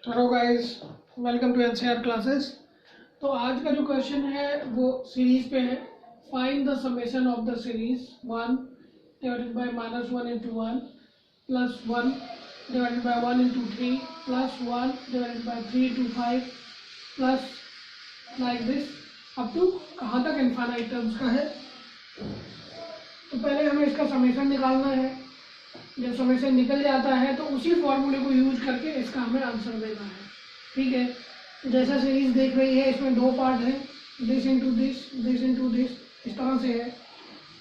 Hello guys, welcome to NCER classes. तो आज का जो क्वेश्चन है वो सीरीज पे है। Find the summation of the series 1 divided by -1 into 1 plus 1 divided by 1 into 3 plus 1 divided by 3 into 5 plus like this up to कहाँ तक इनफाइनाइट टर्म्स का है। तो पहले हमें इसका समेशन निकालना है। जब समेशन निकल जाता है तो उसी फॉर्मूले को यूज करके इसका हमें आंसर देना है। ठीक है, तो जैसा सीरीज देख रही है इसमें दो पार्ट है, this into this, this into this, इस तरह से है।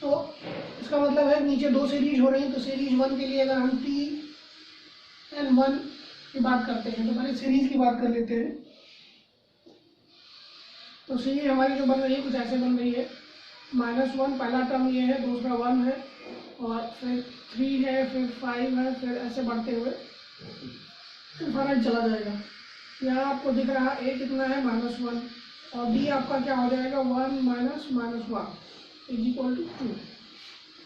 तो इसका मतलब है नीचे दो सीरीज हो रही है। तो सीरीज 1 के लिए अगर हम Tn1 की बात करते हैं तो पहले सीरीज की बात कर लेते हैं। तो सीरीज हमारी जो बन रही है कुछ ऐसे बन रही है। -1 पहला टर्म ये है, दूसरा 1 है और फिर 3 है, फिर 5 है, फिर ऐसे बढ़ते हुए इनफाइनाइट चला जाएगा। यहाँ आपको दिख रहा है a कितना है -1 और b आपका क्या हो जाएगा 1 माइनस -1 इज इक्वल टू 2।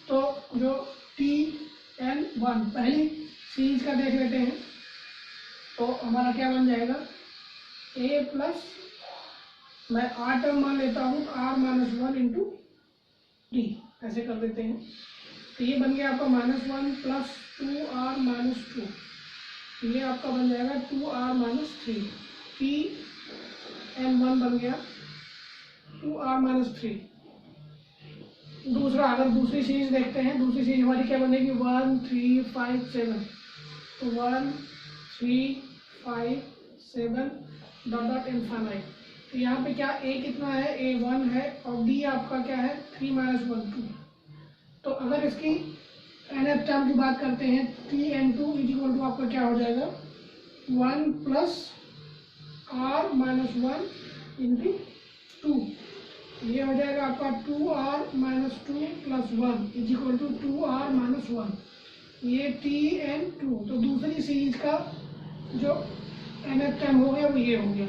तो जो Tn1 पहली सीरीज का देख लेते हैं तो हमारा क्या बन जाएगा a प्लस मैं r टर्म मान लेता हूँ r-1 इंटू डी, ऐसे कर देते हैं। तो ये बन गया आपका -1 प्लस 2r-2, ये आपका बन जाएगा 2r-3। Tn1 बन गया 2r-3। दूसरा अगर दूसरी सीरीज देखते हैं, दूसरी सीरीज हमारी क्या बनेगी 1 3 5 7। तो 1 3 5 7 डॉट डॉट इनफाइनाइट। तो यहाँ पे क्या a कितना है a1 है और b आपका क्या है 3 - 1 2। तो अगर इसकी nth टर्म की बात करते हैं Tn2 इज इक्वल टू आपका क्या हो जाएगा 1 प्लस r-1 इंटू 2। ये हो जाएगा आपका 2r-2 plus 1 is equal to 2r-1। ये Tn2। तो दूसरी सीरीज का जो nth टर्म हो गया वो ये हो गया।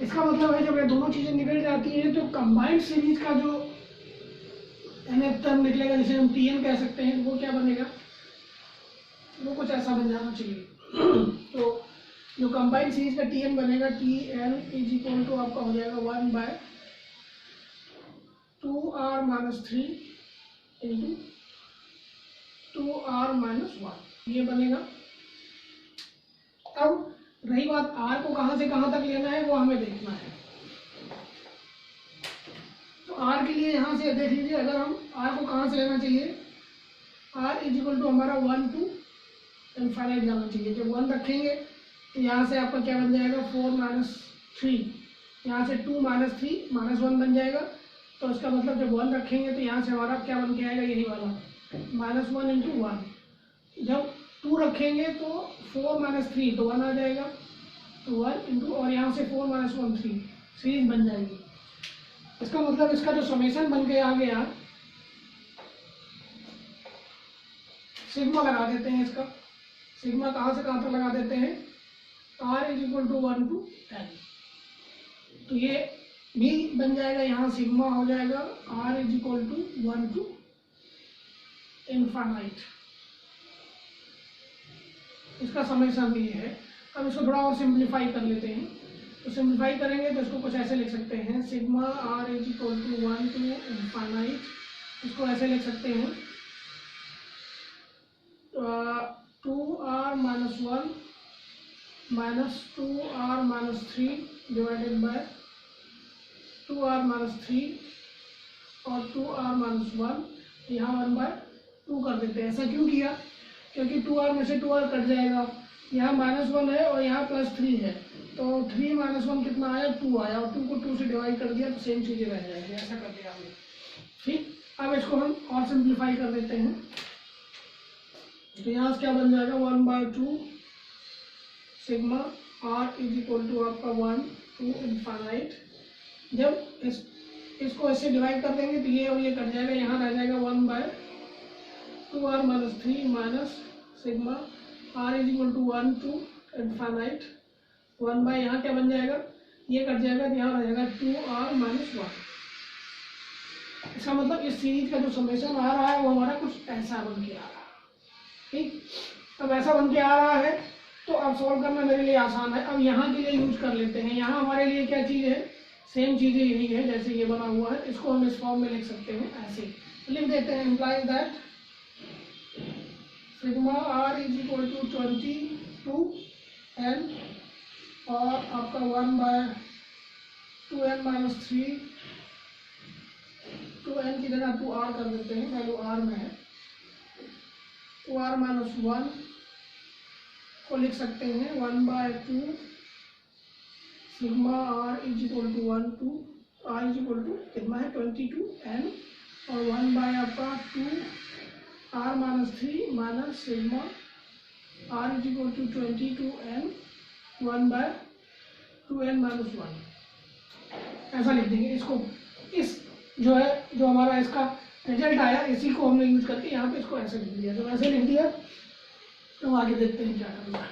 इसका मतलब है जब ये दोनों चीज़ें निकल जाती हैं तो कंबाइंड सीरीज का जो nth टर्म निकलेगा, जिसे हम Tn कह सकते हैं, वो क्या बनेगा, वो कुछ ऐसा बन जाना चाहिए। तो जो कंबाइंड सीरीज का Tn बनेगा Tn इज इक्वल टू आपका हो जाएगा 1/2r-3 इंटू 2r-1, ये बनेगा। अब रही बात r को कहाँ से कहाँ तक लेना है वो हमें देखना है। तो r के लिए यहाँ से देख लीजिए, अगर हम r को कहाँ से लेना चाहिए, r इज इक्वल टू हमारा 1 टू इनफाइनाइट जाना चाहिए। जब 1 रखेंगे तो यहाँ से आपका क्या बन जाएगा 4 - 3, यहाँ से 2 - 3 -1 बन जाएगा। तो इसका मतलब जब 1 रखेंगे तो यहाँ से हमारा क्या बन के आएगा यही वाला -1 इंटू 1। जब 2 रखेंगे तो 4 - 3 तो 1 आ जाएगा, तो 1 इंटू और यहाँ से 4 - 1 3 सीरीज बन जाएगी। इसका मतलब इसका जो समेशन बन के आ गया, सिग्मा लगा देते हैं। इसका सिग्मा कहाँ से कहाँ तक लगा देते हैं, r is equal to 1 to n। तो ये भी बन जाएगा, यहाँ सिग्मा हो जाएगा r is equal to 1 to infinite. इसका समेशन भी है। अब इसको थोड़ा और सिंप्लीफाई कर लेते हैं। तो सिंप्लीफाई करेंगे तो इसको कुछ ऐसे लिख सकते हैं, sigma r is equal to 1 to infinite. इसको ऐसे लिख सकते हैं 2r-1 minus 2r-3 divided by 2r-3 और 2r-1, यहाँ 1/2 कर देते हैं। ऐसा क्यों किया, क्योंकि 2r में से 2r कट जाएगा, यहाँ -1 है और यहाँ +3 है। तो 3 - 1 कितना आया 2 आया और 2 को 2 से डिवाइड कर दिया तो सेम चीज़ें रह जाएंगी। ऐसा कर दिया हमने। ठीक, अब इसको हम और सिंप्लीफाई कर देते हैं। तो यहाँ से क्या बन जाएगा 1/2 sigma r is equal to आपका 1 to इनफाइनाइट। जब इसको ऐसे डिवाइड कर देंगे तो ये और ये कट जाएगा, यहाँ रह जाएगा 1/2r-3 minus sigma r is equal to 1 to infinite. 1 by यहाँ क्या बन जाएगा, ये कट जाएगा तो यहाँ रह जाएगा 2r-1। इसका मतलब इस सीरीज का जो समेशन आ रहा है वो हमारा कुछ ऐसा बन के आ रहा है। ठीक, अब ऐसा बन के आ रहा है तो अब सॉल्व करना मेरे लिए आसान है। अब यहाँ के लिए यूज कर लेते हैं। यहाँ हमारे लिए क्या चीज़ है, सेम चीज़ें यही है जैसे ये बना हुआ है। इसको हम इस फॉर्म में लिख सकते हैं, ऐसे लिख देते हैं। Implies that sigma r is equal to 22n और आपका 1/2n-3, 2n की जगह 2r कर देते हैं, वैल्यू r में है। 2r-1 को लिख सकते हैं 1/2 sigma r is equal to 1 to r is equal to कितना है 22n और 1/2r-3 minus sigma r is equal to 22n 1/2n-1। ऐसा लिख देंगे इसको। इस जो है जो हमारा इसका रिजल्ट आया इसी को हमने यूज करके यहाँ पे इसको ऐसे लिख दिया। जब ऐसे लिख दिया तो आगे देखते हैं क्या करना है।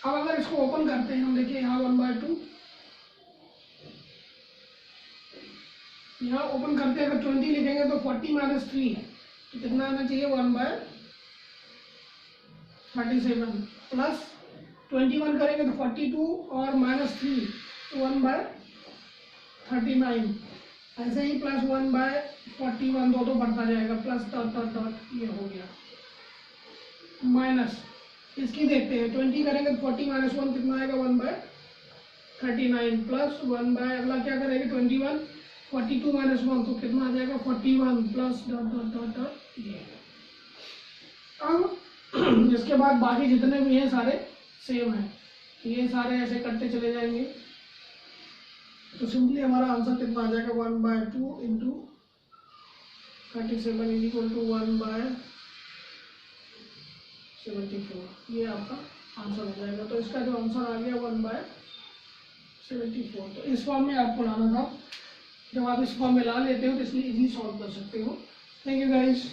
अब अगर इसको ओपन करते हैं हम, देखिए यहाँ 1/2, यहाँ ओपन करते हैं अगर 20 लिखेंगे तो 40-3 तो कितना आना चाहिए 1/37 प्लस 21 करेंगे तो 42 और -3 तो 1/39 ऐसे ही प्लस 1/41 दो बढ़ता जाएगा प्लस डॉट डॉट डॉट ये हो गया माइनस इसकी देखते हैं 20 करेंगे तो 40 - 1 कितना आएगा 1/39 प्लस 1 अगला क्या करेंगे 21 42 - 1 तो कितना आ जाएगा 41 plus dot dot dot dot ये। अब इसके बाद बाकी जितने भी हैं सारे सेम है, ये सारे ऐसे करते चले जाएंगे तो सिंपली हमारा आंसर कितना आ जाएगा 1/2 इंटू 37 इज इक्वल टू 1/74। ये आपका आंसर हो जाएगा। तो इसका जो आंसर आ गया 1/74। तो इस फॉर्म में आपको लाना था। जब आप इस फॉर्म में ला लेते हो तो इसलिए इजीली सॉल्व कर सकते हो। Thank you guys.